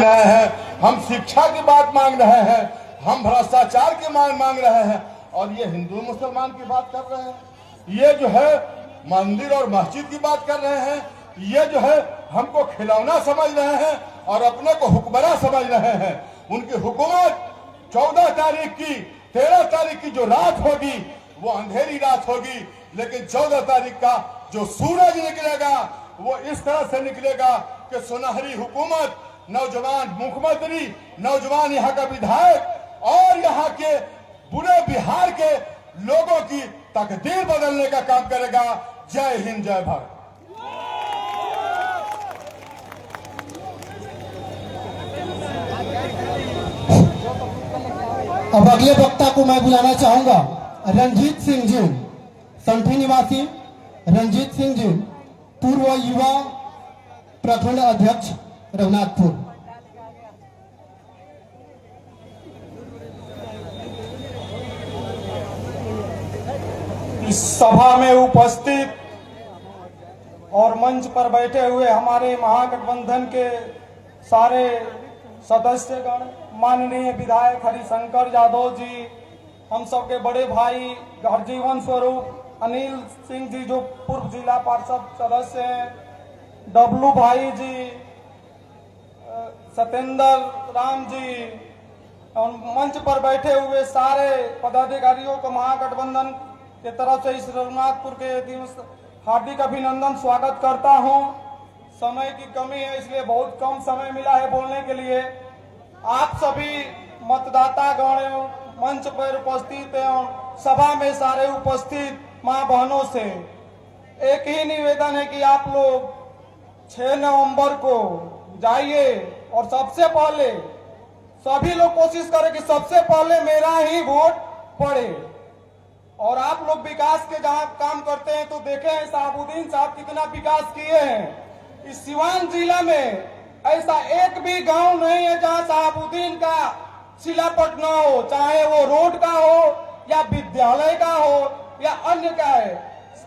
रहे हैं, हम शिक्षा की बात मांग रहे हैं, हम भ्रष्टाचार की मांग रहे हैं, और ये हिंदू मुसलमान की बात कर रहे हैं, ये जो है मंदिर और मस्जिद की बात कर रहे हैं, ये जो है हमको खिलौना समझ रहे हैं और अपने को हुक्मरान समझ रहे हैं। उनकी हुकूमत 14 तारीख की 13 तारीख की जो रात होगी वो अंधेरी रात होगी, लेकिन 14 तारीख का जो सूरज निकलेगा वो इस तरह से निकलेगा कि सुनहरी हुकूमत, नौजवान मुख्यमंत्री, नौजवान यहाँ का विधायक और यहाँ के पूरे बिहार के लोगों की तकदीर बदलने का काम करेगा। जय हिंद, जय भारत। अब अगले वक्ता को मैं बुलाना चाहूंगा रंजीत सिंह जी, संठी निवासी रंजीत सिंह जी, पूर्व युवा प्रखंड अध्यक्ष रघुनाथपुर। इस सभा में उपस्थित और मंच पर बैठे हुए हमारे महागठबंधन के सारे सदस्यगण, माननीय विधायक हरिशंकर यादव जी, हम सबके बड़े भाई हरजीवन स्वरूप अनिल सिंह जी जो पूर्व जिला पार्षद सदस्य हैं, डब्लू भाई जी, सत्येंद्र राम जी और मंच पर बैठे हुए सारे पदाधिकारियों को महागठबंधन के तरफ से इस रघुनाथपुर के दिवस हार्दिक अभिनंदन स्वागत करता हूं। समय की कमी है इसलिए बहुत कम समय मिला है बोलने के लिए। आप सभी मतदाता गण मंच पर उपस्थित एवं सभा में सारे उपस्थित मां बहनों से एक ही निवेदन है कि आप लोग 6 नवंबर को जाइए और सबसे पहले सभी लोग कोशिश करें कि सबसे पहले मेरा ही वोट पड़े। और आप लोग विकास के जहां काम करते हैं तो देखें शहाबुद्दीन साहब कितना विकास किए हैं। इस सिवान जिला में ऐसा एक भी गांव नहीं है जहां शहाबुद्दीन का शिलापट न हो, चाहे वो रोड का हो या विद्यालय का हो या अन्य का है।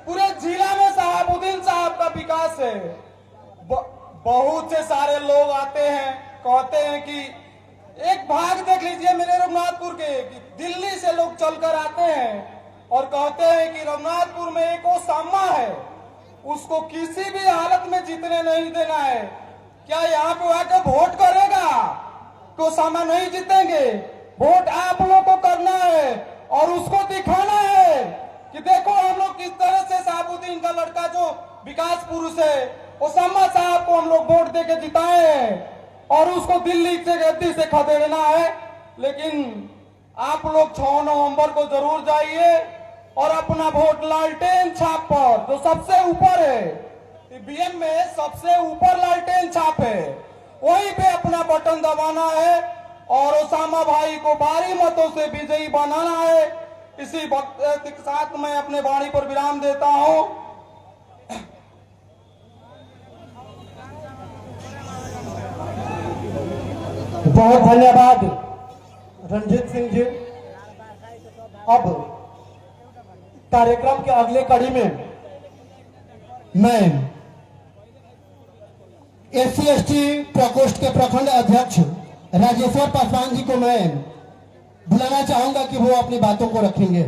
पूरे जिला में शहाबुद्दीन साहब का विकास है। बहुत से सारे लोग आते हैं, कहते हैं कि एक भाग देख लीजिए मेरे रघुनाथपुर के, कि दिल्ली से लोग चलकर आते हैं और कहते हैं कि रघुनाथपुर में एक ओसामा है, उसको किसी भी हालत में जीतने नहीं देना है। क्या यहाँ पे आके वोट करेगा तो ओसामा नहीं जीतेंगे? वोट आप लोग को करना है और उसको दिखाना है कि देखो हम लोग किस तरह से शहाबुद्दीन का लड़का जो विकास पुरुष है ओसामा साहब को हम लोग वोट देके जिताए हैं और उसको दिल्ली से गद्दी से खदेड़ना है। लेकिन आप लोग 6 नवंबर को जरूर जाइए और अपना वोट लालटेन छाप पर, जो सबसे ऊपर है ईवीएम में सबसे ऊपर लालटेन छाप है, वहीं पे अपना बटन दबाना है और ओसामा भाई को भारी मतों से विजयी बनाना है। इसी वक्त के साथ मैं अपने वाणी पर विराम देता हूं। बहुत धन्यवाद रंजीत सिंह जी। अब कार्यक्रम के अगले कड़ी में मैं SC/ST प्रकोष्ठ के प्रखंड अध्यक्ष राजेश्वर पासवान जी को मैं बुलाना चाहूंगा कि वो अपनी बातों को रखेंगे।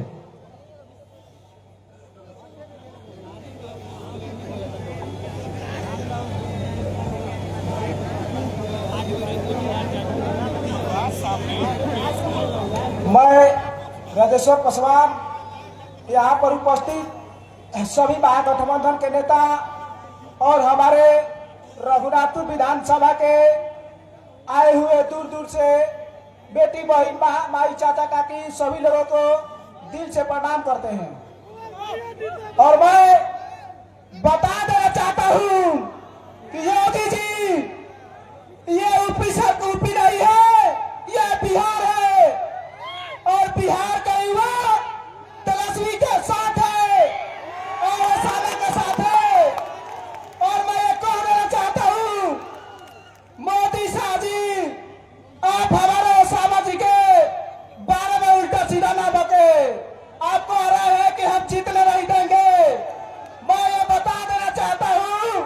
मैं राजेश्वर पासवान यहाँ पर उपस्थित सभी महागठबंधन के नेता और हमारे रघुनाथपुर विधानसभा के आए हुए दूर दूर से बेटी बहन माई चाचा काकी सभी लोगों को दिल से प्रणाम करते हैं। और मैं बता देना चाहता हूँ कि योगी जी ये यूपी नहीं है, ये बिहार है और बिहार का युवा तेजस्वी के साथ है और ओसामा के साथ है। और मैं ये कह देना चाहता हूँ मोदी शाह जी, आप हमारे ओसामा जी के बारे में उल्टा सीधा ना बके। आपको आ रहा है कि हम जीतने नहीं देंगे। मैं ये बता देना चाहता हूँ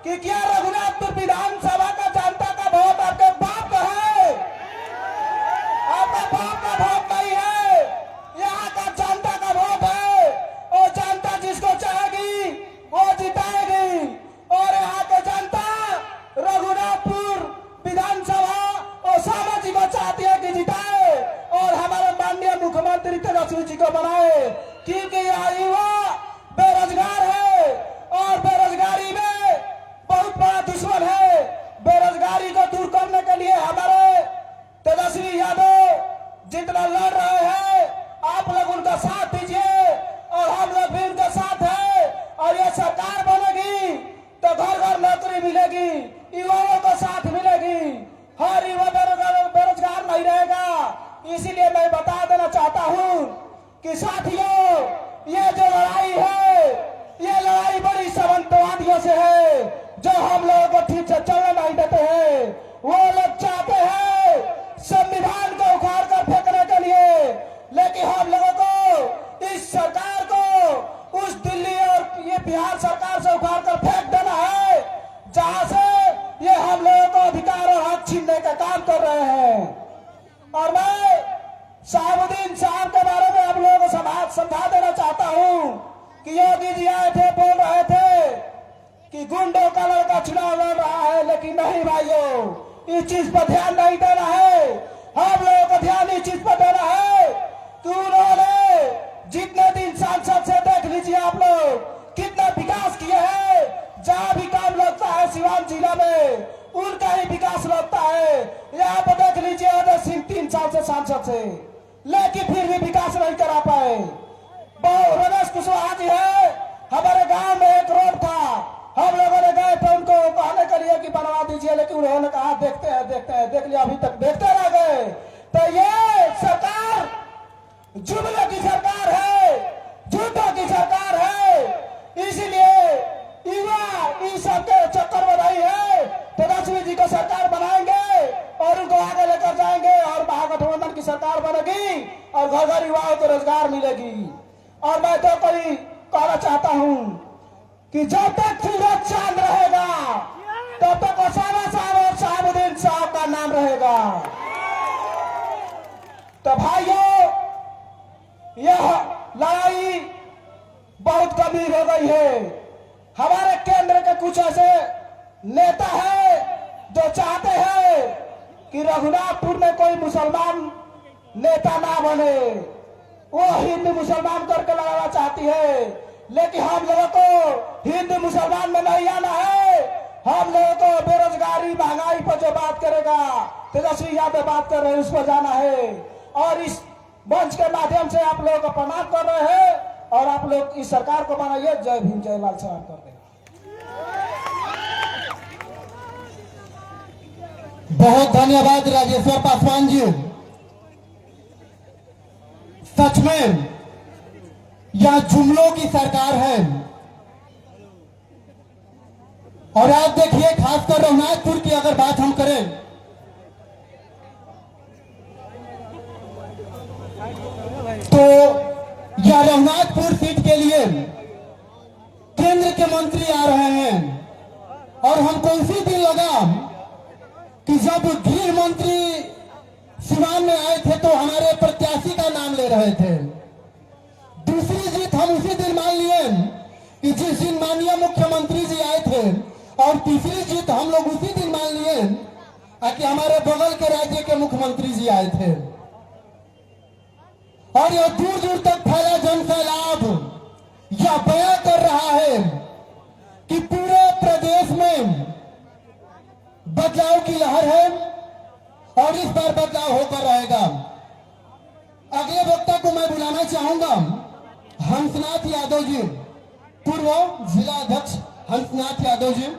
कि क्या रघुनाथपुर विधानसभा का जनता का बहुत तेजस्वी जी को बनाए, क्योंकि यह युवा बेरोजगार है और बेरोजगारी में बहुत बड़ा दुश्मन है। बेरोजगारी को दूर करने के लिए हमारे तेजस्वी यादव जितना लड़ रहे हैं, आप लोग उनका साथ दीजिए और हम लोग भी उनके साथ हैं। और ये सरकार बनेगी तो घर घर नौकरी मिलेगी, युवाओं को साथ मिलेगी, हर युवा बेरोजगार नहीं रहेगा। इसीलिए मैं बता देना चाहता हूं कि साथियों, ये जो लड़ाई है, ये लड़ाई बड़ी सामंतवादियों से है, जो हम लोगों को ठीक से चलने नहीं देते हैं। वो लोग चाहते हैं संविधान को उखाड़ कर फेंकने के लिए, लेकिन हम लोगों को इस सरकार को उस दिल्ली और ये बिहार सरकार से उखाड़ कर फेंक देना है, जहां से ये हम लोगों को अधिकार और हक छीनने का काम कर रहे हैं। और मैं शहाबुद्दीन साहब के बारे में आप लोगों को समझा देना चाहता हूं कि योगी जी आए थे, बोल रहे थे कि गुंडों का लड़का चुनाव लड़ रहा है, लेकिन नहीं भाइयों, इस चीज पर ध्यान नहीं देना है। हम लोगों को ध्यान इस चीज पर देना है कि उन्होंने जितने दिन सांसद से देख लीजिए आप लोग कितना विकास किए हैं। जहां भी काम लगता है सिवान जिला में, उनका ही विकास लगता है। यहाँ पर देख लीजिए अजय सिंह 3 साल से सांसद से, लेकिन फिर भी विकास नहीं करा पाए। रमेश कुशवाहा जी है, हमारे गांव में एक रोड था, हम लोगों ने गए थे उनको कहने के लिए कि बनवा दीजिए, लेकिन उन्होंने कहा देखते हैं देख लिया, अभी तक देखते रह गए। तो ये सरकार जुमलों की सरकार है, झूठों की सरकार है। इसीलिए युवा इन सबके चक्कर में नहीं है। तेजस्वी जी को सरकार बनाएंगे और उनको आगे लेकर जाएंगे और महागठबंधन की सरकार बनेगी और घर घर युवाओं को रोजगार मिलेगी। और मैं तो कोई कहना चाहता हूं कि जब तक सूरज चांद रहेगा तब तक ओसामा साहब और शहाबुद्दीन साहब का नाम रहेगा। तो भाइयों, यह लड़ाई बहुत गंभीर हो गई है। हमारे केंद्र के कुछ ऐसे नेता है जो चाहते हैं कि रघुनाथपुर में कोई मुसलमान नेता ना बने, वो हिंदू मुसलमान करके लगाना चाहती है। लेकिन हम लोगों को हिंदू मुसलमान में नहीं आना है। हम लोगों को बेरोजगारी महंगाई पर जो बात करेगा, तेजस्वी यादव बात कर रहे हैं, उस पर जाना है। और इस मंच के माध्यम से आप लोगों को प्रणाम कर रहे हैं और आप लोग इस सरकार को बनाइए। जय भीम, जय लाल सलाम कर दें। बहुत धन्यवाद राजेश्वर पासवान जी। सच में यह जुमलों की सरकार है। और आप देखिए, खासकर रघुनाथपुर की अगर बात हम करें तो यह रघुनाथपुर सीट के लिए केंद्र के मंत्री आ रहे हैं। और हमको उसी दिन लगा कि जब गृह मंत्री सिवान में आए थे तो हमारे प्रत्याशी का नाम ले रहे थे। दूसरी जीत हम उसी दिन मान लिए कि जिस दिन माननीय मुख्यमंत्री जी आए थे, और तीसरी जीत हम लोग उसी दिन मान लिए कि हमारे बगल के राज्य के मुख्यमंत्री जी आए थे। और यह दूर दूर तक फैला जन सैलाब यह बयां कर रहा है कि पूरे प्रदेश में बदलाव की लहर है और इस बार बदलाव होकर रहेगा। अगले वक्ता को मैं बुलाना चाहूंगा हंसनाथ यादव जी, पूर्व जिला अध्यक्ष हंसनाथ यादव जी।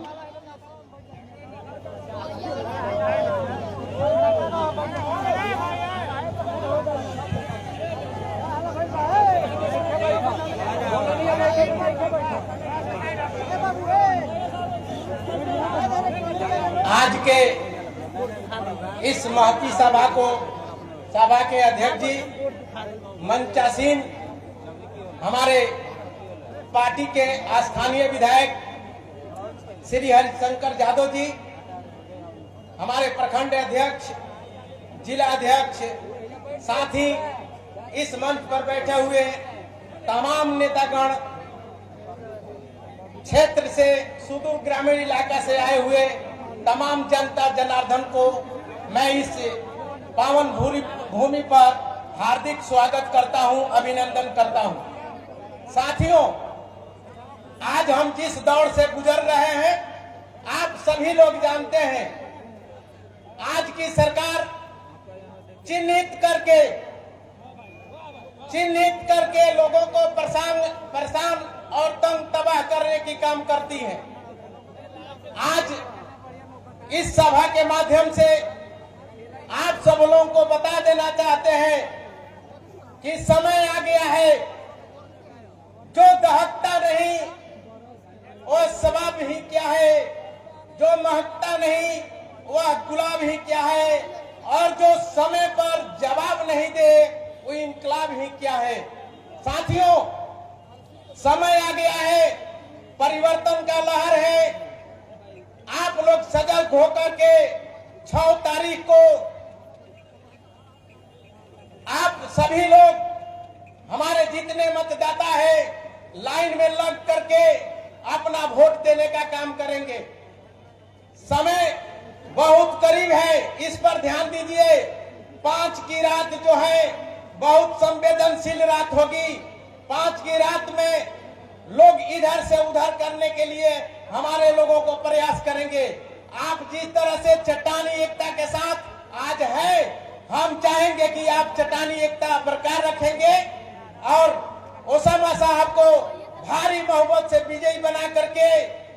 आज के इस महती सभा के अध्यक्ष जी, मंचासीन हमारे पार्टी के स्थानीय विधायक श्री हरिशंकर यादव जी, हमारे प्रखंड अध्यक्ष, जिला अध्यक्ष, साथ ही इस मंच पर बैठे हुए तमाम नेतागण, क्षेत्र से सुदूर ग्रामीण इलाका से आए हुए तमाम जनता जनार्दन को मैं इस पावन भूमि पर हार्दिक स्वागत करता हूं, अभिनंदन करता हूं। साथियों, आज हम जिस दौर से गुजर रहे हैं, आप सभी लोग जानते हैं, आज की सरकार चिन्हित करके लोगों को परेशान और तंग तबाह करने की काम करती है। आज इस सभा के माध्यम से आप सब लोगों को बता देना चाहते हैं कि समय आ गया है, जो दहकता नहीं वो शबाब ही क्या है, जो महकता नहीं वह गुलाब ही क्या है, और जो समय पर जवाब नहीं दे वो इनकलाब ही क्या है। साथियों, समय आ गया है, परिवर्तन का लहर है। आप लोग सजग होकर के 6 तारीख को आप सभी लोग, हमारे जितने मतदाता है, लाइन में लग करके अपना वोट देने का काम करेंगे। समय बहुत करीब है, इस पर ध्यान दीजिए। 5 की रात जो है बहुत संवेदनशील रात होगी। 5 की रात में लोग इधर से उधर करने के लिए हमारे लोगों को प्रयास करेंगे। आप जिस तरह से चट्टानी एकता के साथ आज है, हम चाहेंगे कि आप चट्टानी एकता बरकरार रखेंगे और ओसामा साहब को भारी बहुमत से विजयी बना करके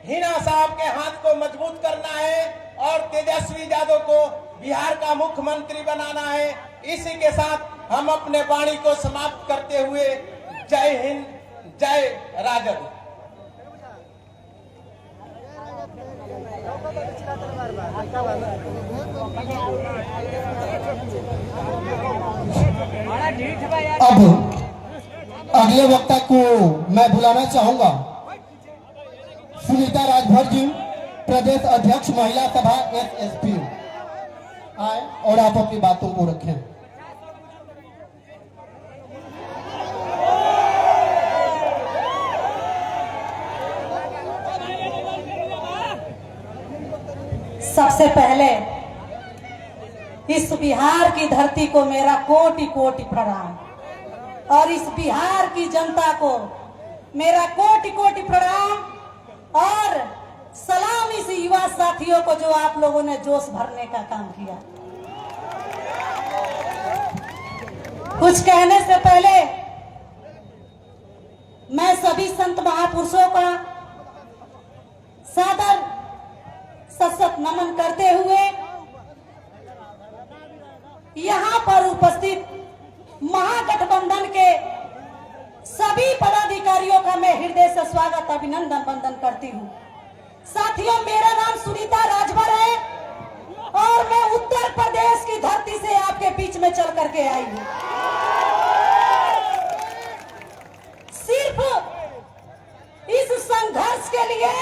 हिना साहब के हाथ को मजबूत करना है और तेजस्वी यादव को बिहार का मुख्यमंत्री बनाना है। इसी के साथ हम अपने वाणी को समाप्त करते हुए जय हिंद, जय राजद। अब अगले वक्ता को मैं बुलाना चाहूंगा सुनीता राजभर जी, प्रदेश अध्यक्ष महिला सभा SSP, आए और आप अपनी बातों को रखें। सबसे पहले इस बिहार की धरती को मेरा कोटि कोटि प्रणाम और इस बिहार की जनता को मेरा कोटि कोटि प्रणाम और सलाम इस युवा साथियों को जो आप लोगों ने जोश भरने का काम किया। कुछ कहने से पहले मैं सभी संत महापुरुषों का सादर सशक्त नमन करते हुए यहाँ पर उपस्थित महागठबंधन के सभी पदाधिकारियों का मैं हृदय से स्वागत अभिनंदन वंदन करती हूँ। साथियों, मेरा नाम सुनीता राजभर है और मैं उत्तर प्रदेश की धरती से आपके बीच में चल करके आई हूँ। सिर्फ इस संघर्ष के लिए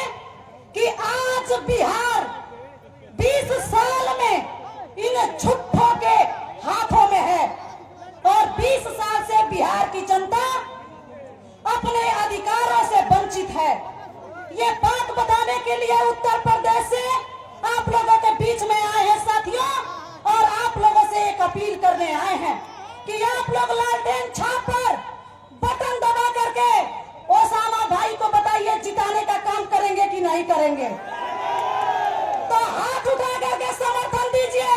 कि आज बिहार 20 साल में इन झूठों के हाथों में है और 20 साल से बिहार की जनता अपने अधिकारों से वंचित है। ये बात बताने के लिए उत्तर प्रदेश से आप लोगों के बीच में आए हैं साथियों, और आप लोगों से एक अपील करने आए हैं कि आप लोग लालटेन छाप पर बटन दबा करके ओसामा भाई को बताइए जिताने का काम करेंगे कि नहीं करेंगे। तो हाथ उठा करके समर्थन दीजिए।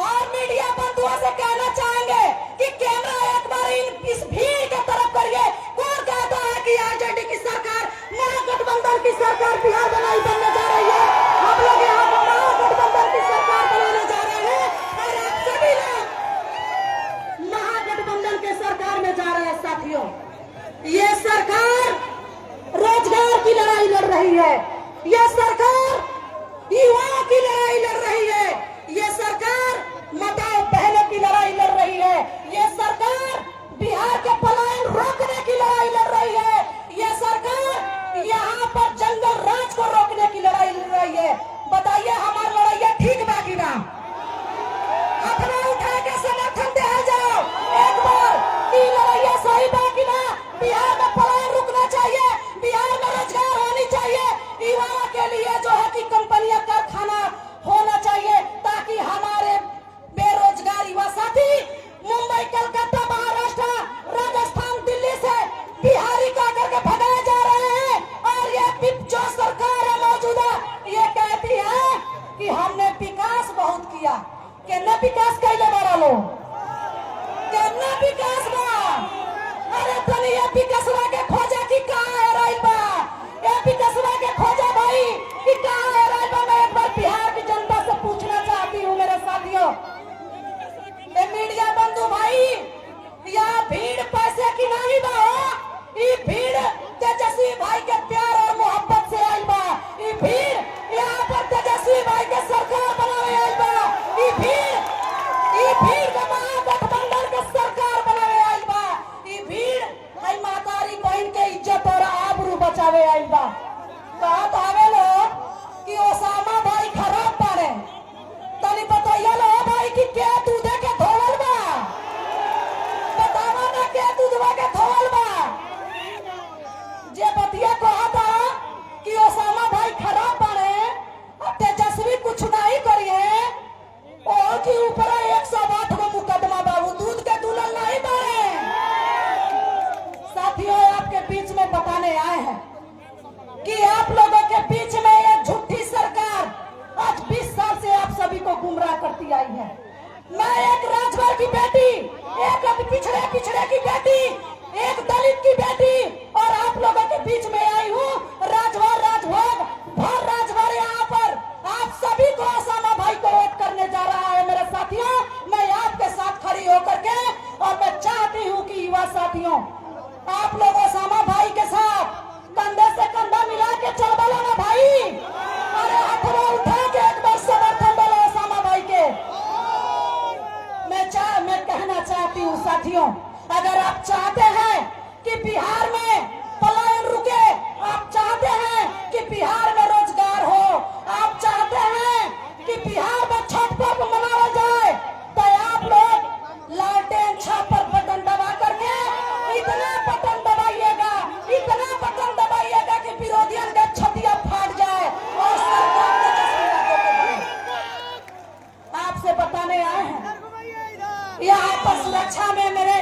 और मीडिया बंधुओं से कहना चाहेंगे कि कैमरा एक बार इस भीड़ के तरफ करिए। कौन कहता है कि आरजेडी की सरकार, महागठबंधन की सरकार बिहार में नहीं बनने जा रही है? हम लोग यहाँ पर महागठबंधन की सरकार बनाने जा रहे हैं और आप सभी लोग महागठबंधन के सरकार में जा रहे हैं। साथियों, ये सरकार रोजगार की लड़ाई लड़ रही है। यह सरकार बहुत किया। केना विकास कैले बड़ा लो, केना विकास बा। अरे तनी ये विकासवा के खोजा कि कहाँ है रही बा, ये विकासवा के खोजा भाई कि कहाँ है रही बा। मैं एक बार बिहार की जनता से पूछना चाहती हूँ मेरे साथियों, ये मीडिया बंधु भाई, या भीड़ पैसे की नहीं बा, ये भीड़ तेजस्वी भाई के प्यार और मोहब्बत से आई बा। ये भीड़ यहाँ पर तेजस्वी भाई के सरकार बनावे आई बा। ये भीड़ का महागठबंधन के सरकार बनावे आई बा। ये भीड़ है मातारी बहन के इज्जत और आबरू बचावे आई बा। कहा भावे लोग कि ओसामा भाई खराब पारे, तनी बताइए लो भाई कि क्या दूधे के धोवल बा, बतावा ना क्या दूधवा के धोवल बा। जे बतिया कहा था कि ओसामा भाई खराब बने, तेजस्वी कुछ नहीं करिए, और के ऊपर 108 को मुकदमा बाबू, दूध के दुल्हन नहीं बने। साथियों, आपके बीच में बताने आए हैं कि आप लोगों के बीच में एक झूठी सरकार आज 20 साल से आप सभी को गुमराह करती आई है। मैं एक राजभर की बेटी, एक पिछड़े की बेटी, एक दलित की बेटी, और आप लोगों के बीच में आई हूँ। भर राजभर यहाँ पर आप सभी को ओसामा भाई को वोट करने जा रहा है। मेरे साथियों, मैं आपके साथ खड़ी होकर के, और मैं चाहती हूँ कि युवा साथियों, आप लोग ओसामा भाई के साथ कंधे से कंधा मिला के चल बोलो ना भाई। अरे हाथों उठा के एक बार समर्थन बोलो ओसामा भाई के। मैं कहना चाहती हूँ साथियों, अगर आप चाहते हैं कि बिहार में पलायन रुके, आप चाहते हैं कि बिहार में रोजगार हो, आप चाहते हैं कि बिहार में छठ पर्व मनाया जाए, तो आप लोग लालटेन छाप पर बटन दबा करके इतना बटन दबाइएगा कि विरोधियों के छतिया फाट जाए और सरकार आपसे बताने आए हैं। यहाँ पर सुरक्षा में मेरे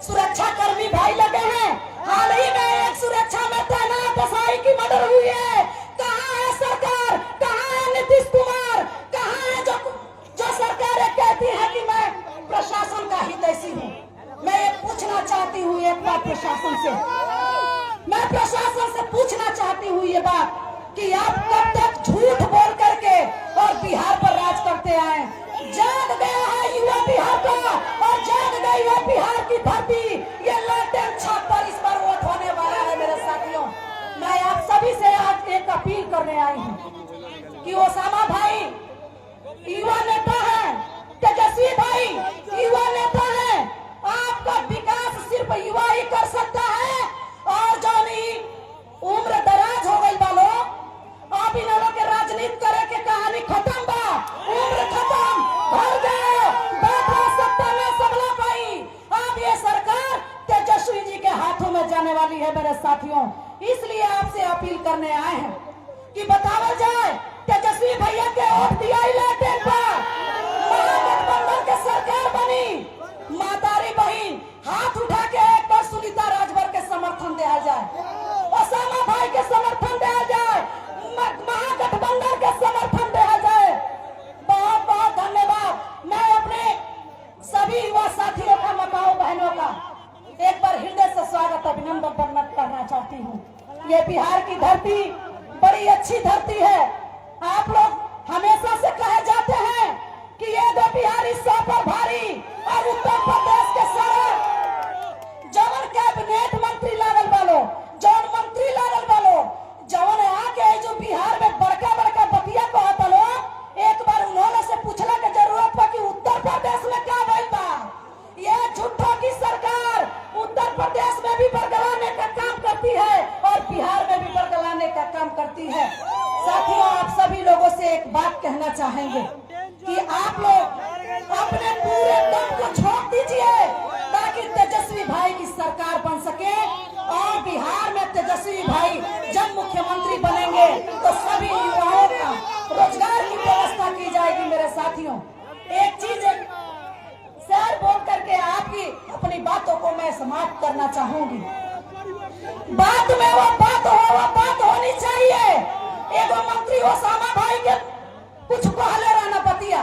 सुरक्षा कर्मी भाई लगे हैं। हाल ही में एक सुरक्षा में तैनात एसआई की मर्डर हुई है। कहाँ है सरकार, कहाँ है नीतीश कुमार, कहाँ है जो सरकारें कहती है कि मैं प्रशासन का हितैषी हूँ। मैं ये पूछना चाहती हूँ एक बात प्रशासन से, मैं प्रशासन से पूछना चाहती हूँ ये बात कि आप कब तक झूठ बोल करके और बिहार पर राज करते आए। जाग गया है युवा बिहार का, और जाग गई है बिहार की धरती। ये लालटेन छाप पर इस बार वोट होने वाला है। मेरे साथियों, मैं आप सभी से आज एक अपील करने आई हूँ कि ओसामा भाई युवा नेता है, तेजस्वी भाई युवा नेता है। आपका विकास सिर्फ युवा ही कर सकता है, और जो उम्र दराज हो गई वालों, आप इन लोगों के राजनीति करे के कहानी खत्म बा, उम्र खत्म, घर गए, बैठा सत्ता में सबला पाई। अब ये सरकार तेजस्वी जी के हाथों में जाने वाली है। मेरे साथियों, इसलिए आपसे अपील करने आए हैं कि बतावा जाए तेजस्वी भैया के वोट दिया लालटेन पर, महागठबंधन के सरकार बनी। मातारी बहन हाथ उठा के एक बार सुनीता राजभर के समर्थन दिया जाए, ओसामा भाई के समर्थन दिया जाए, महागठबंधन के समर्थन दिया जाए। बहुत बहुत धन्यवाद। मैं अपने सभी युवा साथियों का, माताओं बहनों का एक बार हृदय से स्वागत अभिनंदन करना चाहती हूँ। ये बिहार की धरती बड़ी अच्छी धरती है। आप लोग हमेशा से कहे जाते हैं कि ये दो बिहारी 100 पर भारी, और उत्तर प्रदेश के सारा जवन कैबिनेट मंत्री लागल वालो, जवन मंत्री लागल वालो, जवन आके जो बिहार में बड़का बड़का बतिया कहता लो, एक बार उन्होंने से पूछने की जरूरत पा कि उत्तर प्रदेश में क्या भइल बा। ये झूठों की सरकार उत्तर प्रदेश में भी बरगलाने का काम करती है और बिहार में भी बरगलाने का काम करती है। साथियों, आप सभी लोगों से एक बात कहना चाहेंगे कि आप लोग अपने पूरे दम को झोंक दीजिए ताकि तेजस्वी भाई की सरकार बन सके, और बिहार में तेजस्वी भाई जब मुख्यमंत्री बनेंगे तो सभी युवाओं का रोजगार की व्यवस्था की जाएगी। मेरे साथियों, एक चीज शेर बोल करके आपकी अपनी बातों को मैं समाप्त करना चाहूंगी। बात में वो बात होनी चाहिए। एगो मंत्री ओसामा भाई के कुछ कहले रहना बतिया,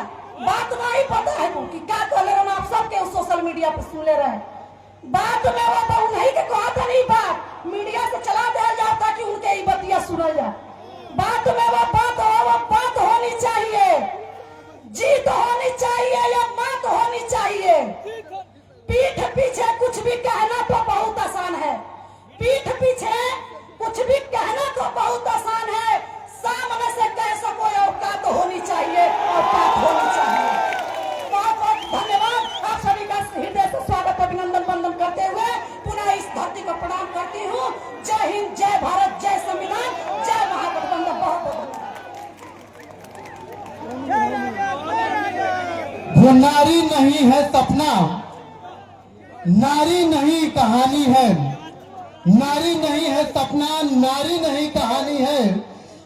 मीडिया पर सुन ले रहे हैं। बात में वो तो उन्हीं के कहा था नहीं, बात मीडिया से चला दिया जाओ ताकि उनके ही बतिया सुना जाए। बात में वो बात होनी चाहिए, जीत होनी चाहिए या मात होनी चाहिए। पीठ पीछे कुछ भी कहना तो बहुत आसान है, पीठ पीछे कुछ भी कहना तो बहुत आसान है, सामने से कह सको औकात होनी चाहिए, औकात होनी चाहिए। बहुत बहुत धन्यवाद। आप सभी का हृदय से स्वागत अभिनंदन वंदन करते हुए पुनः इस धरती को प्रणाम करती हूँ। जय हिंद, जय भारत, जय संविधान, जय महागठबंधन। बहुत बहुत वो नारी नहीं है सपना, नारी नहीं कहानी है, नारी नहीं है सपना, नारी नहीं कहानी है,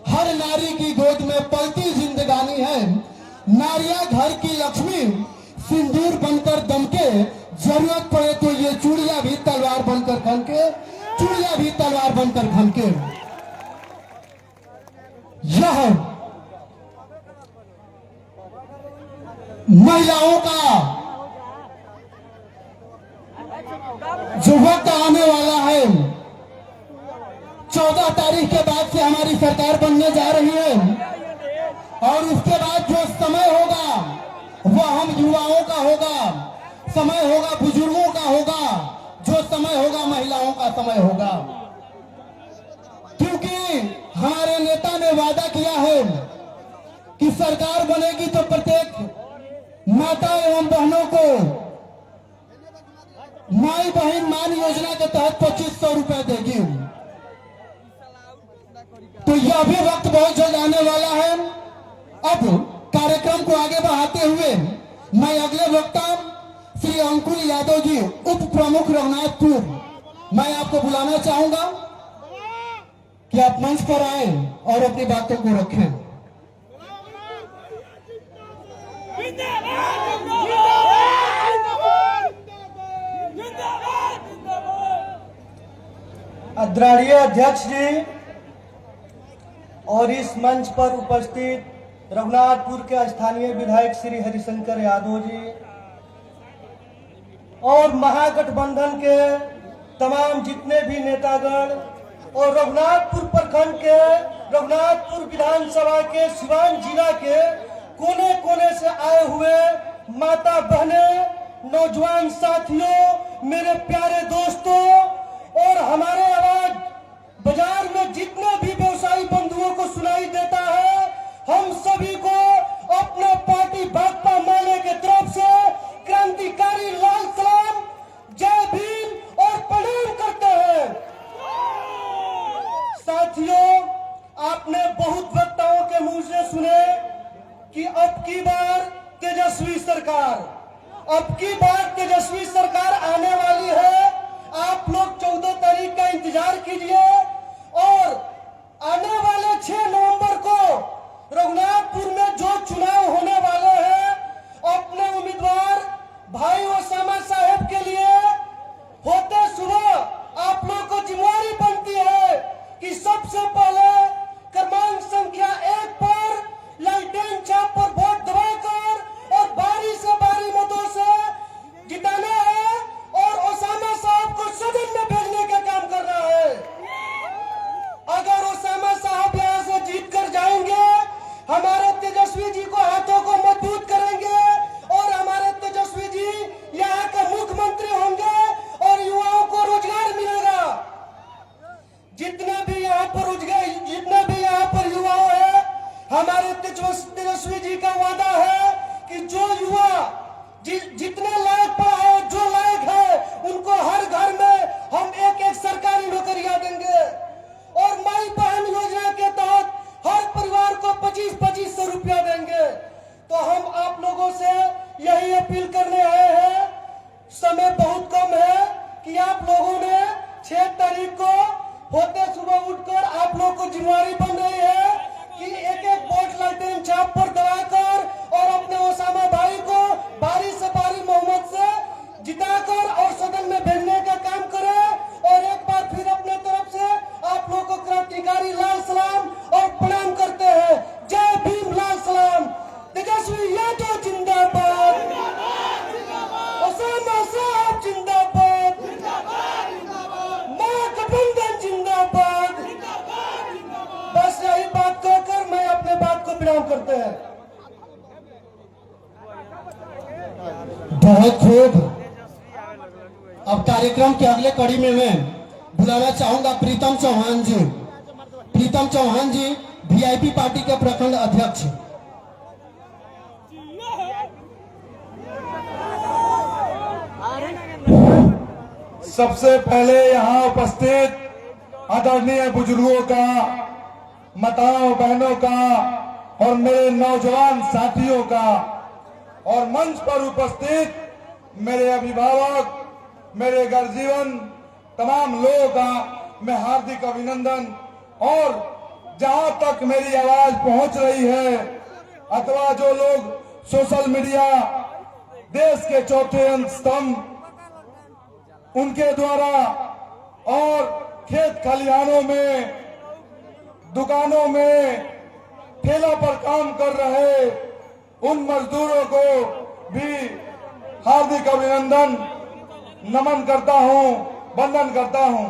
हर नारी की गोद में पलती जिंदगानी है। नारियां घर की लक्ष्मी, सिंदूर बनकर दमके, जरूरत पड़े तो ये चूड़ियां भी तलवार बनकर खनके, चूड़ियां भी तलवार बनकर खनके। यह महिलाओं का जो वक्त आने वाला है, 14 तारीख के बाद से हमारी सरकार बनने जा रही है और उसके बाद जो समय होगा वह हम युवाओं का होगा, समय होगा बुजुर्गों का होगा, जो समय होगा महिलाओं का समय होगा। क्योंकि हमारे नेता ने वादा किया है कि सरकार बनेगी तो प्रत्येक माता एवं बहनों को माई बहन मान योजना के तहत 2500 रुपए देगी। तो यह भी वक्त बहुत जल्द आने वाला है। अब कार्यक्रम को आगे बढ़ाते हुए मैं अगले वक्ता श्री अंकुर यादव जी, उप प्रमुख रघुनाथपुर, मैं आपको बुलाना चाहूंगा कि आप मंच पर आए और अपनी बातों को रखें। आदरणीय अध्यक्ष जी और इस मंच पर उपस्थित रघुनाथपुर के स्थानीय विधायक श्री हरिशंकर यादव जी और महागठबंधन के तमाम जितने भी नेतागण और रघुनाथपुर प्रखंड के रघुनाथपुर विधानसभा के सिवान जिला के कोने कोने से आए हुए माता बहने, नौजवान साथियों, मेरे प्यारे दोस्तों और हमारे आवाज बाजार में जितने भी व्यवसायी बंधुओं को सुनाई देता है, हम सभी को अपने पार्टी भाजपा माले के तरफ से क्रांतिकारी लाल सलाम, जय भीम और प्रणाम करते हैं। साथियों, आपने बहुत वक्ताओं के मुंह से सुने कि अब की बार तेजस्वी सरकार, अब की बार तेजस्वी सरकार आने वाली है। आप लोग 14 तारीख का इंतजार कीजिए और आने वाले 6 नवंबर को रघुनाथपुर में जो चुनाव होने वाले हैं, अपने उम्मीदवार भाई ओसामा साहब के लिए होते सुबह आप लोग को जिम्मेदारी बनती है कि सबसे पहले क्रमांक संख्या 1 पर लालटेन छाप पर वोट दबाकर और बारी से बारी मतों से जिताना है और ओसामा साहब को सदन में भेजने का काम करना है। अगर ओसामा साहब यहाँ से जीत कर जाएंगे, हमारे तेजस्वी जी को हाथों को मजबूत करेंगे और हमारे तेजस्वी जी यहाँ के मुख्यमंत्री होंगे और युवाओं को रोजगार मिलेगा। जितने भी यहाँ पर युवा है, हमारे तेजस्वी जी का वादा है कि जो युवा जितने लायक पड़ा है, जो लायक है, उनको हर घर में हम एक एक सरकारी नौकरियां देंगे और माई बहन योजना के तहत हर परिवार को 2500 रुपया देंगे। तो हम आप लोगों से यही अपील करने आए हैं, समय बहुत कम है कि आप लोगों ने 6 तारीख को होते सुबह उठकर आप लोग को जिम्मेदारी बन रही है कि एक एक वोट लालटेन छाप पर दबाकर और अपने ओसामा भाई को बारी से बारी मोहम्मद से जिताकर और सदन में भेजने का काम करें और एक बार फिर अपने तरफ से आप लोग को क्रांतिकारी लाल सलाम और प्रणाम करते हैं। जय भीम, लाल सलाम, तेजस्वी यादव जिंदाबाद, ओसामा साहब करते हैं। बहुत खूब। अब कार्यक्रम के अगले कड़ी में मैं बुलाना चाहूंगा प्रीतम चौहान जी। प्रीतम चौहान जी वीआईपी पार्टी के प्रखंड अध्यक्ष। सबसे पहले यहाँ उपस्थित आदरणीय बुजुर्गों का, माताओं बहनों का और मेरे नौजवान साथियों का और मंच पर उपस्थित मेरे अभिभावक, मेरे गर्जीवन तमाम लोगों का मैं हार्दिक अभिनंदन। और जहां तक मेरी आवाज पहुंच रही है अथवा जो लोग सोशल मीडिया, देश के चौथे स्तंभ उनके द्वारा और खेत खलिहानों में, दुकानों में ठेला पर काम कर रहे उन मजदूरों को भी हार्दिक अभिनंदन, नमन करता हूं, वंदन करता हूं।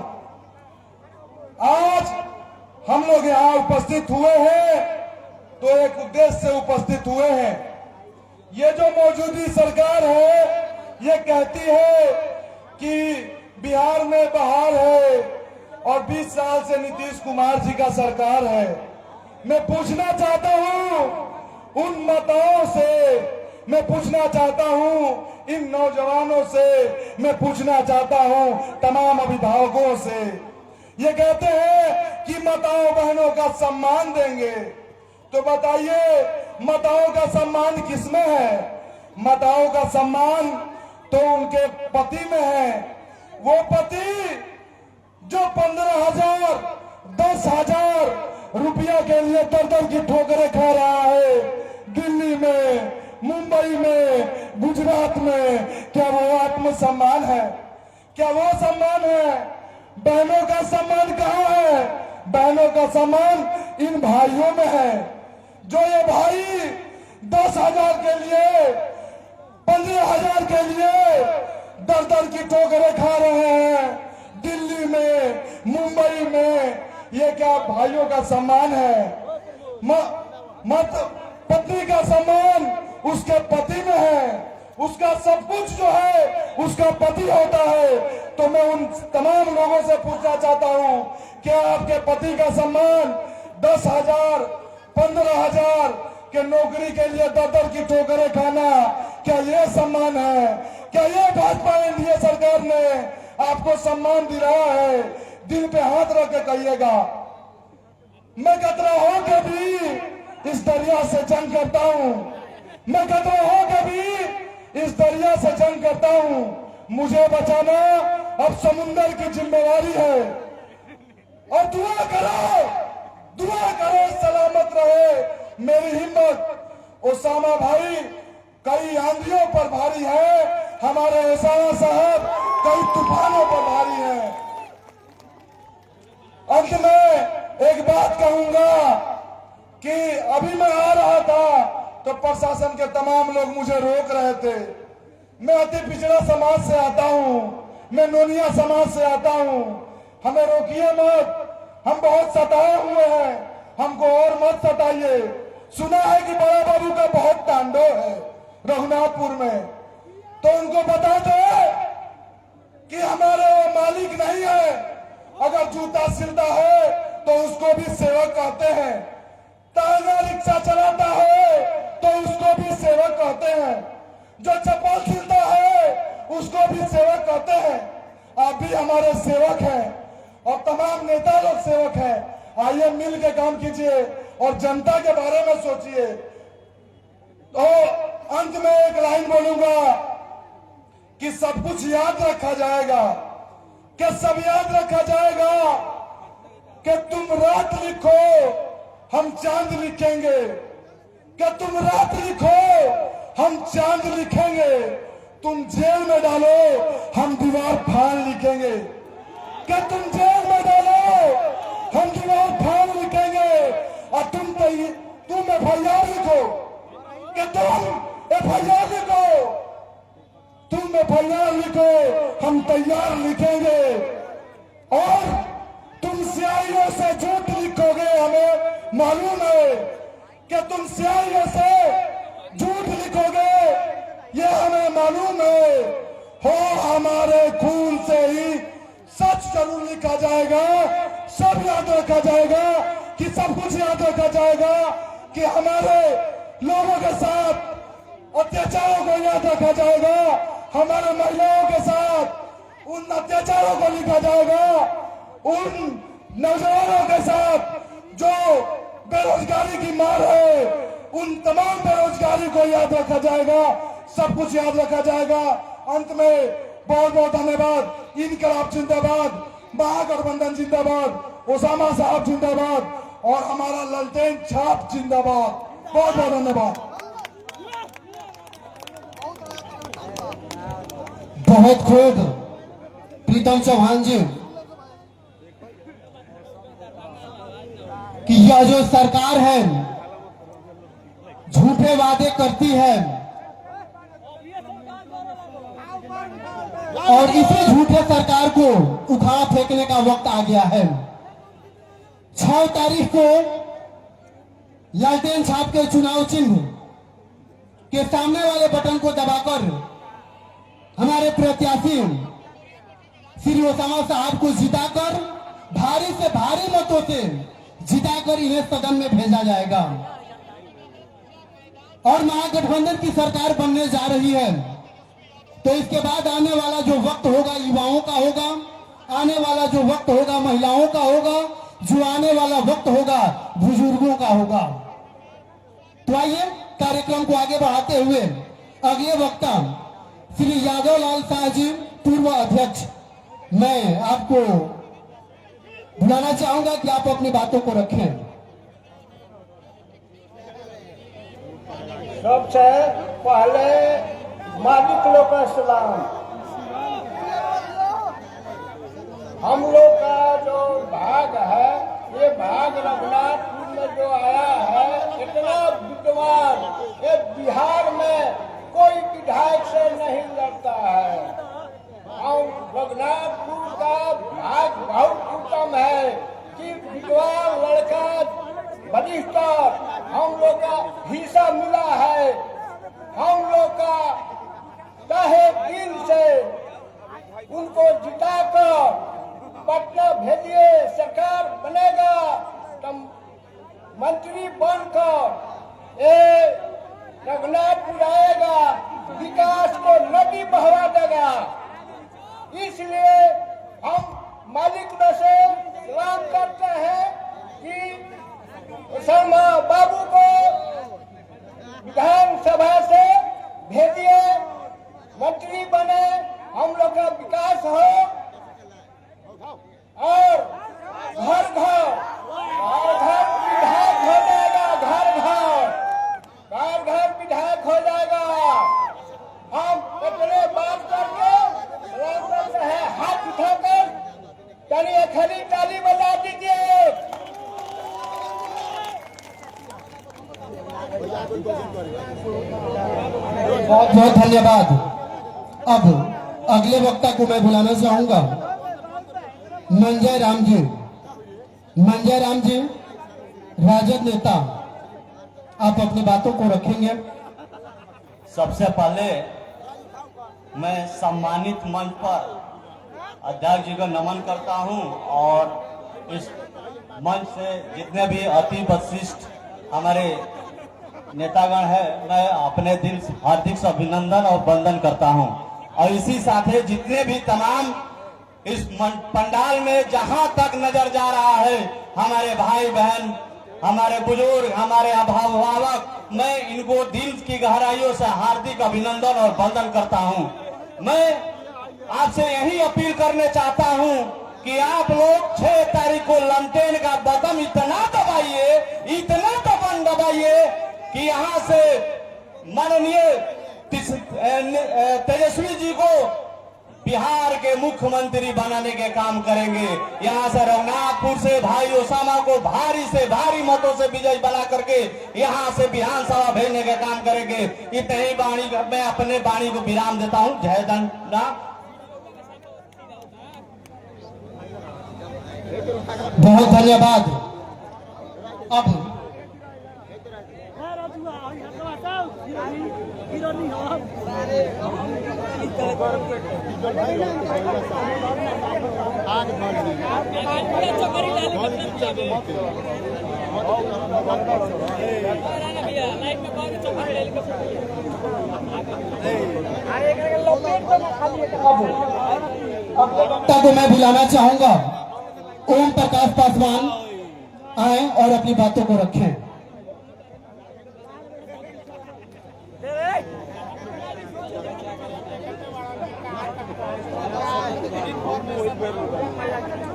आज हम लोग यहाँ उपस्थित हुए हैं तो एक उद्देश्य से उपस्थित हुए हैं। ये जो मौजूदा सरकार है ये कहती है कि बिहार में बहार है और 20 साल से नीतीश कुमार जी का सरकार है। मैं पूछना चाहता हूं उन माताओं से, मैं पूछना चाहता हूं इन नौजवानों से, मैं पूछना चाहता हूं तमाम अभिभावकों से। ये कहते हैं कि माताओं बहनों का सम्मान देंगे, तो बताइए माताओं का सम्मान किसमें है? माताओं का सम्मान तो उनके पति में है। वो पति जो 15,000, 10,000 रुपया के लिए दर की ठोकरें खा रहा है दिल्ली में, मुंबई में, गुजरात में, क्या वो आत्मसम्मान है? क्या वो सम्मान है? बहनों का सम्मान कहाँ है? बहनों का सम्मान इन भाइयों में है। जो ये भाई 10,000 के लिए, 15,000 के लिए दर की ठोकरें खा रहे हैं दिल्ली में, मुंबई में, ये क्या भाइयों का सम्मान है? मत पत्नी का सम्मान उसके पति में है, उसका सब कुछ जो है उसका पति होता है। तो मैं उन तमाम लोगों से पूछना चाहता हूं, क्या आपके पति का सम्मान 10,000, 15,000 के नौकरी के लिए दर की ठोकरें खाना, क्या ये सम्मान है? क्या ये भाजपा एनडीए सरकार ने आपको सम्मान दिलाया है? दिल पे हाथ रख के कहिएगा। मैं कतरा हो के भी इस दरिया से जंग करता हूं, मैं कतरा हो के भी इस दरिया से जंग करता हूं। मुझे बचाना अब समुंदर की जिम्मेवारी है। और दुआ करो सलामत रहे मेरी हिम्मत। ओसामा भाई कई आंधियों पर भारी है, हमारे ओसामा साहब कई तूफानों पर भारी है। अंत में एक बात कहूंगा कि अभी मैं आ रहा था तो प्रशासन के तमाम लोग मुझे रोक रहे थे। मैं अति पिछड़ा समाज से आता हूं, मैं नोनिया समाज से आता हूं। हमें रोकिए मत, हम बहुत सताए हुए हैं, हमको और मत सताइए। सुना है कि बड़ा बाबू का बहुत तांडव है रघुनाथपुर में, तो उनको बता दो कि हमारे वो मालिक नहीं है। अगर जूता सिलता है तो उसको भी सेवक कहते हैं, तांगा रिक्शा चलाता है तो उसको भी सेवक कहते हैं, जो चप्पल सिलता है उसको भी सेवक कहते हैं। आप भी हमारे सेवक हैं और तमाम नेता लोग सेवक हैं। आइए मिल के काम कीजिए और जनता के बारे में सोचिए। तो अंत में एक लाइन बोलूंगा कि सब कुछ याद रखा जाएगा, कि सब याद रखा जाएगा, कि तुम रात लिखो हम चांद लिखेंगे, कि तुम रात लिखो हम चांद लिखेंगे, तुम जेल में डालो हम दीवार फाड़ लिखेंगे, कि तुम जेल में डालो हम दीवार फाड़ लिखेंगे। और तुम FIR लिखो, कि तुम FIR लिखो, तुम FIR लिखो हम तैयार लिखेंगे। और तुम स्याहियों से झूठ लिखोगे, हमें मालूम है कि तुम स्याही से झूठ लिखोगे, ये हमें मालूम है। हो हमारे खून से ही सच जरूर लिखा जाएगा। सब याद रखा जाएगा कि सब कुछ याद रखा जाएगा कि हमारे लोगों के साथ अत्याचारों को याद रखा जाएगा। हमारे महिलाओं के साथ उन अत्याचारों को लिखा जाएगा। उन नौजवानों के साथ जो बेरोजगारी की मार है, उन तमाम बेरोजगारी को याद रखा जाएगा। सब कुछ याद रखा जाएगा। अंत में बहुत बहुत धन्यवाद। इनकलाब जिंदाबाद, महागठबंधन जिंदाबाद, ओसामा साहब जिंदाबाद और हमारा ललटेन छाप जिंदाबाद। बहुत बहुत धन्यवाद। बहुत खूब प्रीतम चौहान जी कि यह जो सरकार है झूठे वादे करती है और इसी झूठे सरकार को उखाड़ फेंकने का वक्त आ गया है। 6 तारीख को लालटेन छाप के चुनाव चिन्ह के सामने वाले बटन को दबाकर हमारे प्रत्याशी श्री ओसामा साहब को जिताकर भारी से भारी मतों से जिताकर इन्हें सदन में भेजा जाएगा और महागठबंधन की सरकार बनने जा रही है। तो इसके बाद आने वाला जो वक्त होगा युवाओं का होगा, आने वाला जो वक्त होगा महिलाओं का होगा, जो आने वाला वक्त होगा बुजुर्गों का होगा। तो आइए कार्यक्रम को आगे बढ़ाते हुए अगले वक्ता श्री यादव लाल शाह जी पूर्व अध्यक्ष, मैं आपको बुलाना चाहूंगा कि आप अपनी बातों को रखें। सबसे पहले मालिक लोग का सलाम। हम लोग का जो भाग है, ये भाग रघुनाथपुर में जो आया है, इतना विद्वान ये बिहार में कोई विधायक से नहीं लड़ता है। हम रघुनाथपुर का भाग बहुत उत्तम है कि विद्वान लड़का वरिष्ठ हम लोग का हिस्सा मिला है। हम लोग का तहे दिल से उनको जिताकर पटना भेजिए, सरकार बनेगा, तब मंत्री बनकर ये रघुनाथपुर आएगा, विकास को नदी बहवा देगा। इसलिए हम मालिक में से सलाम करते हैं कि शर्मा बाबू को विधानसभा से भेजिए, मंत्री बने, हम लोग का विकास हो और घर घर विधायक हो जाएगा। घर घर विधायक हो जाएगा। हम इतने बात करके करते हैं, हाथ उठाकर चलिए खड़ी ताली बजा दीजिए। बहुत बहुत धन्यवाद। अब अगले वक्ता को मैं बुलाना चाहूंगा मंजय राम जी। मंजय राम जी राजद नेता, आप अपनी बातों को रखेंगे। सबसे पहले मैं सम्मानित मंच पर अध्यक्ष जी को नमन करता हूं और इस मंच से जितने भी अति वरिष्ठ हमारे नेतागण है, मैं अपने दिल से हार्दिक अभिनंदन और वंदन करता हूं। और इसी साथ जितने भी तमाम इस पंडाल में जहां तक नजर जा रहा है, हमारे भाई बहन, हमारे बुजुर्ग, हमारे अभिभावक, मैं इनको दिल की गहराइयों से हार्दिक अभिनंदन और वंदन करता हूं। मैं आपसे यही अपील करने चाहता हूं कि आप लोग 6 तारीख को ललटेन का बटन इतना दबाइए, इतना बटन दबाइए कि यहाँ से माननीय तेजस्वी जी को बिहार के मुख्यमंत्री बनाने के काम करेंगे। यहाँ से रघुनाथपुर से भाई ओसामा को भारी से भारी मतों से विजय बना करके यहाँ से विधानसभा भेजने का काम करेंगे। इतने ही वाणी मैं अपने वाणी को विराम देता हूँ। जय धन्यवाद। बहुत धन्यवाद। अब को मैं बुलाना चाहूंगा ओम प्रकाश पासवान आए और अपनी बातों को रखें।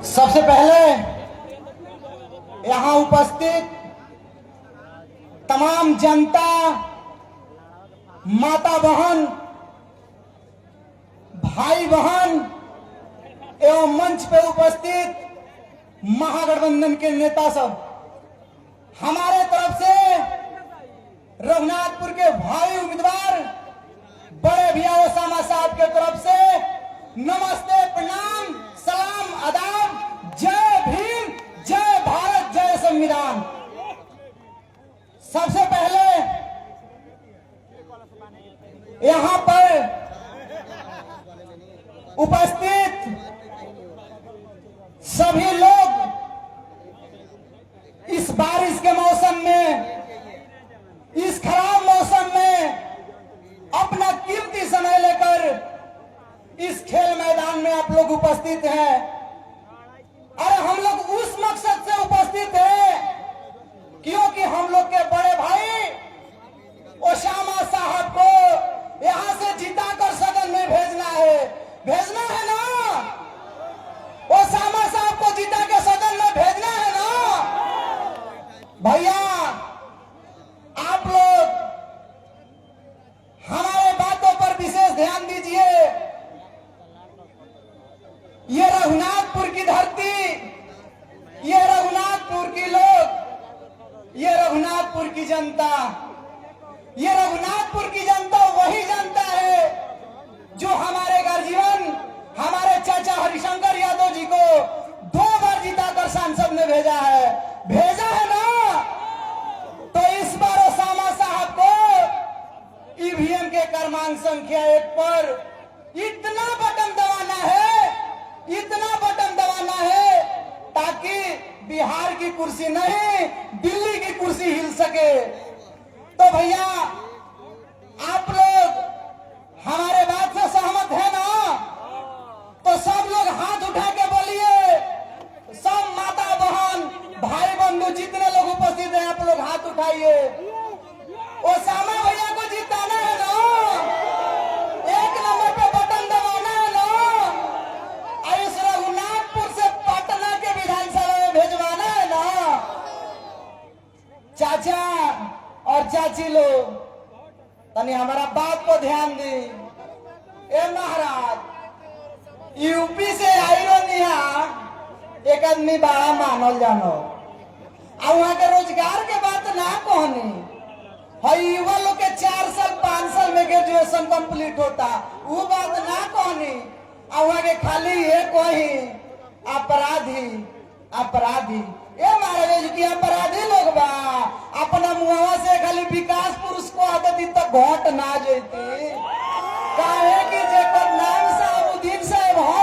सबसे पहले यहाँ उपस्थित तमाम जनता, माता बहन, भाई बहन एवं मंच पे उपस्थित महागठबंधन के नेता सब, हमारे तरफ से रघुनाथपुर के भाई उम्मीदवार बड़े भैया ओसामा साहब के तरफ से नमस्ते, प्रणाम, सलाम, आदाब, जय भीम, जय भारत, जय संविधान। सबसे पहले यहाँ पर उपस्थित सभी लोग इस बारिश के मौसम में, इस खराब मौसम में अपना कीमती समय लेकर इस खेल मैदान में आप लोग उपस्थित हैं। और हम लोग उस मकसद से उपस्थित हैं क्योंकि हम लोग के बड़े भाई ओसामा साहब को यहां से जिताकर सदन में भेजना है ना? ओसामा साहब को जिता के सदन में भेजना है ना? भैया आप लोग हमारे बातों पर विशेष ध्यान दीजिए। ये रघुनाथपुर की धरती, ये रघुनाथपुर की लोग, ये रघुनाथपुर की जनता, ये रघुनाथपुर की जनता वही जनता है जो हमारे गर्जीवन, हमारे चाचा हरिशंकर यादव जी को 2 बार जिताकर सांसद में भेजा है ना? तो इस बार ओसामा साहब को ईवीएम के क्रमांक संख्या 1 पर इतना बटन दबाना है ताकि बिहार की कुर्सी नहीं, दिल्ली की कुर्सी हिल सके। तो भैया आप लोग हमारे बात से सहमत है ना? तो सब लोग हाथ उठा के बोलिए। सब माता बहन, भाई बंधु जितने लोग उपस्थित हैं आप लोग हाथ उठाइए। ओसामा भैया को जिताना है ना? 1 नंबर पे बटन दबाना है ना? और इस रघुनाथपुर से पटना के विधानसभा में भेजवाना है ना? चाचा और चाची लोग तनी हमारा बात को ध्यान दी। ए महाराज, यूपी से आई रोनिया एक आदमी बड़ा मानल जानो, और वहां के रोजगार के बात ना कहनी। युवा लोग के 4 साल 5 साल में ग्रेजुएशन कंप्लीट होता, वो बात ना कहनी। और वहां के खाली ये कोई अपराधी ये महाराज की अपराधी लोग बा अपना मुहावा से खाली विकास पुरुष को आदती तक घोट ना जेती। काहे कि जेकर नाम साहबुद्दीन साहब हो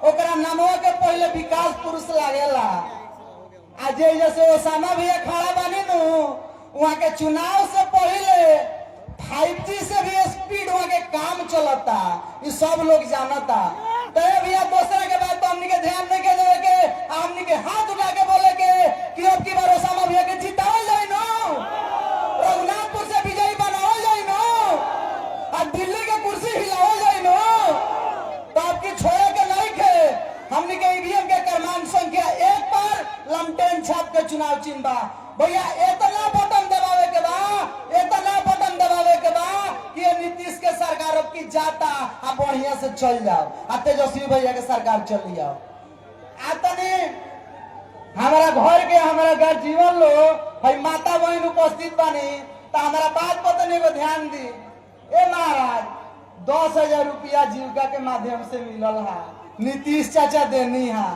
ओकरा नामवा के पहले विकास पुरुष लागेला। आज जैसे ओसामा भैया खड़ा बानी नु, वहाँ के चुनाव से पहले 5G से भी स्पीड वहाँ के काम चलता, ये सब लोग जानता। तो भैया दूसरे के बात तो हमनी के ध्यान नहीं के देवे के, हमनी के हाथ उठा के बोले के कि अब की बार ओसामा भैया के जितावल जाए नो, रघुनाथपुर से विजयी बनावल जाए नो, और दिल्ली के कुर्सी हिलावल जाए नो। तो आपकी छोड़े के नहीं खे, हमनी के ईवीएम के क्रमांक संख्या 1 पर लमटेन छाप के चुनाव चिन्ह बा। भैया इतना बटन दबावे के बा कि ये नीतीश के सरकार अब की जाता आप बढ़िया से चल जाओ, आ तेजस्वी भैया के सरकार चल जाओ। आतनी हमारा घर के हमारा घर जीवन लो भाई माता बहन उपस्थित बानी, तो हमारा बात पतनी को ध्यान दी। ए महाराज 10,000 रुपया जीविका के माध्यम से मिलल है, नीतीश चाचा देनी है।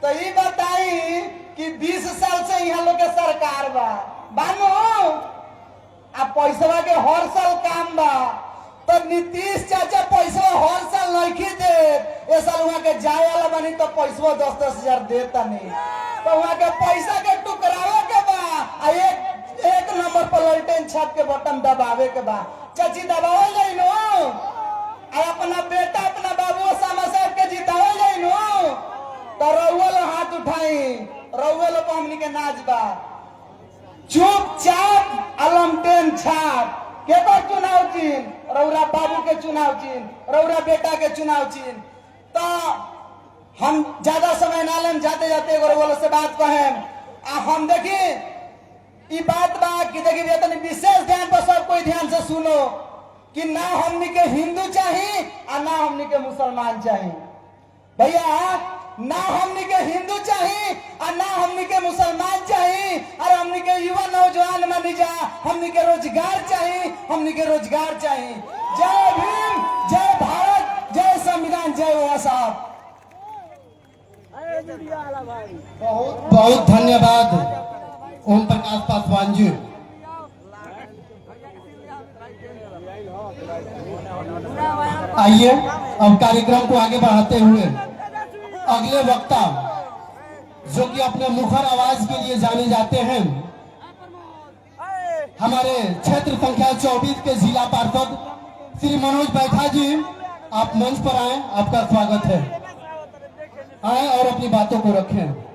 तो ये बताई कि 20 साल से यहाँ लोग के सरकार बा बानो, अब पैसवा के हर साल काम बा तो नीतीश चाचा पैसा हर साल नहीं दे। ये साल वहाँ के जाए वाला बनी तो पैसा 10-10 हजार देता नहीं, तो वहाँ के पैसा के टुकरावे के बा एक नंबर पर लालटेन छाप के बटन दबावे के बा। चाची दबावे जाई नो, अपना बेटा अपना बाबू सामा साहब के जितावे जाई नो, तो रउआ हाथ उठाई, रउआ लोग हमनी के नाच बा। चुपचाप अलमटेन छाप के चुनाव चिन्ह, रउरा बाबू के चुनाव चिन्ह, रउरा बेटा के चुनाव चिन्ह। तो हम ज्यादा समय ना लें, जाते जाते रउआ से बात कहें। हम देखिए ये बात बा कि देखिए तनी विशेष ध्यान पर सब कोई ध्यान से सुनो कि ना हमनी के हिंदू चाहिए और ना हमनी के मुसलमान चाहिए। भैया ना हमनी के हिंदू चाहिए और ना हमनी के मुसलमान चाहिए, और हमनी के युवा नौजवान मानी जा, हमनी के रोजगार चाहिए, हमनी के रोजगार चाहिए। जय भीम, जय भारत, जय संविधान, जय बाबा साहब। बहुत बहुत धन्यवाद ओम प्रकाश पासवान जी। आइए अब कार्यक्रम को आगे बढ़ाते हुए अगले वक्ता जो कि अपने मुखर आवाज के लिए जाने जाते हैं, हमारे क्षेत्र संख्या 24 के जिला पार्षद श्री मनोज बैठा जी, आप मंच पर आए, आपका स्वागत है। आए और अपनी बातों को रखें।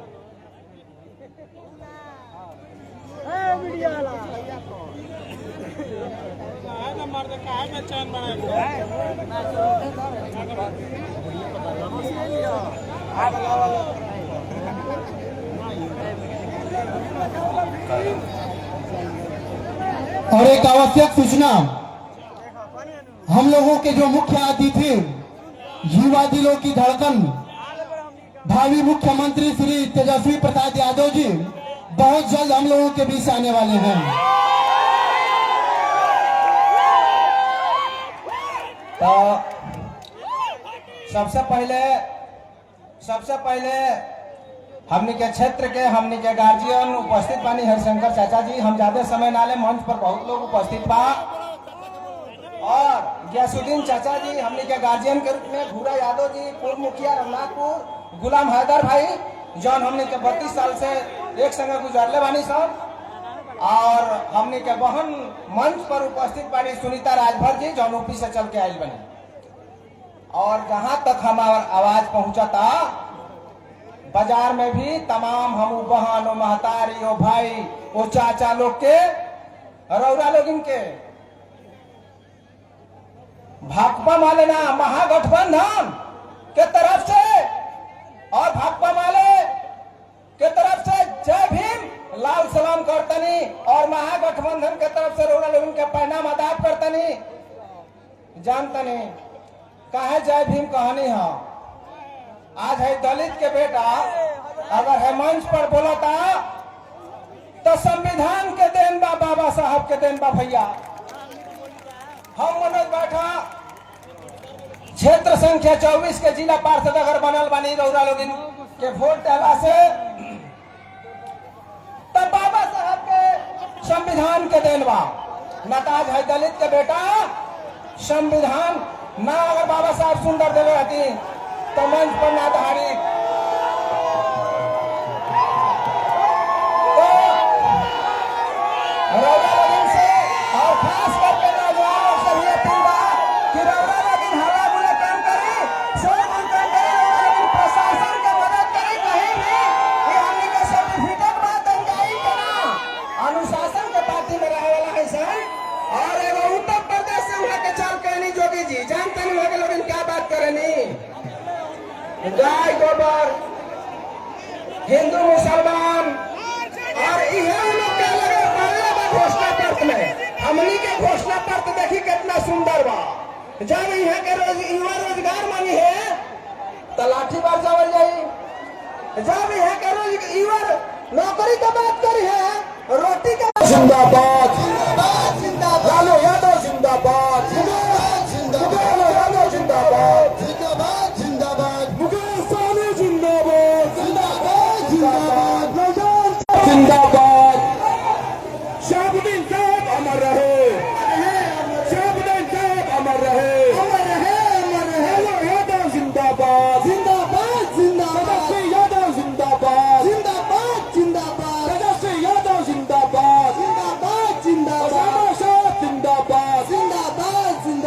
और एक आवश्यक सूचना, हम लोगों के जो मुख्य अतिथि युवा दिलों की धड़कन भावी मुख्यमंत्री श्री तेजस्वी प्रसाद यादव जी बहुत जल्द हम लोगों के बीच आने वाले हैं। तो सबसे पहले हमनी के क्षेत्र के हमनी के गार्जियन उपस्थित बानी हरिशंकर चाचा जी। हम ज्यादा समय ना ले, मंच पर बहुत लोग उपस्थित बा, और गयासुद्दीन चाचा जी हमनी के गार्जियन के रूप में, भूरा यादव जी पूर्व मुखिया रघुनाथपुर, गुलाम हैदर भाई जौन हमनी के 32 साल से एक संग गुजरले बानी सब, और हमनी के बहन मंच पर उपस्थित बानी सुनीता राजभर जी जौन यूपी से चल के आयल बनी। और जहां तक हमारा आवाज पहुंचता, बाजार में भी तमाम हम बहन ओ महतारी ओ भाई ओ चाचा लोग के, रौरा लोग इनके भाकपा माले ना महागठबंधन के तरफ से और भाकपा माले के तरफ से जय भीम लाल सलाम करतनी, और महागठबंधन के तरफ से रौरा लोग इनके पैनाम आदाब करतनी। जानतनी काहे जय भीम कहानी है। आज है दलित के बेटा अगर है मंच पर बोलता तो संविधान के देन बा, बाबा साहब के देन बा भैया। हम मनोज बैठा क्षेत्र संख्या 24 के जिला पार्षद अगर बनल बानी रौरा लोग के वोट डाला से, तब बाबा साहब के संविधान के देन बा। नताज है दलित के बेटा, संविधान ना अगर बाबा साहब सुंदर दिले रहती तो मंच पर ना धारी। रौरा लोगन से और खास करके नौजवानों से ये अपील बा कि रौरा लोगन हल्ला बुला काम करी, सब मन काम करी, रौरा लोगन प्रशासन के मदद करी। कहीं भी ये हमनी के सर्टिफिकेट बा दंगाई के ना, अनुशासन के पार्टी में रहे वाला है सर। और एगो उत्तर प्रदेश से वहाँ के चल कहनी जोगी जी, जानते नहीं वहाँ के लोगन क्या बात करेनी, गाय गोबर हिंदू मुसलमान, और यह लोग क्या लगे मानले बा घोषणा पत्र में। हमनी के घोषणा पत्र देखी कितना सुंदर बा। जब यहाँ के युवा रोजगार मांगी है तो लाठी बार जावल जाई, जब यहाँ के युवा नौकरी का बात करी है, रोटी का जिंदाबाद जिंदाबाद जिंदाबाद, लालू यादव जिंदाबाद जिंदाबाद जिंदाबाद, लालू यादव जिंदाबाद जिंदाबाद जिंदाबाद, मुकेश सहनी जिंदाबाद जिंदाबाद जिंदाबाद, जिंदाबाद, शाहबुद्दीन साहब अमर रहे।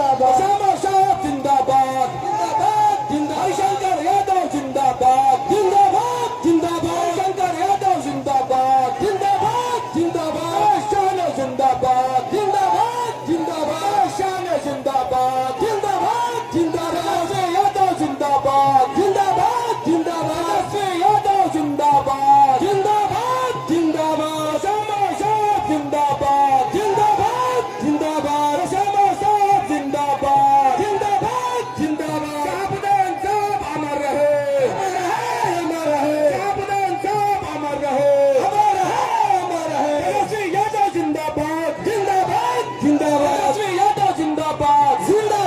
जिंदाबाद श्यामा साहब जिंदाबाद जिंदाबाद जिंदाबाद शंकर यादव जिंदाबाद जिंदाबाद जिंदाबाद शंकर यादव जिंदाबाद जिंदाबाद जिंदाबाद शान जिंदाबाद जिंदाबाद जिंदाबाद शान जिंदाबाद जिंदाबाद जिंदाबाद यादव जिंदाबाद जिंदाबाद जिंदाबाद यादव जिंदाबाद जिंदाबाद जिंदाबाद श्यामा साहब जिंदाबाद जिंदाबाद जिंदाबाद श्यामा साहब जिंदाबाद जिंदाबाद जिंदाबाद शाहबुद्दीन साहब अमर रहे अमर रहे शाहबुद्दीन साहब अमर रहे अमर रहे तेजस्वी यादव जिंदाबाद जिंदाबाद जिंदाबाद तेजस्वी यादव जिंदाबाद जिंदाबाद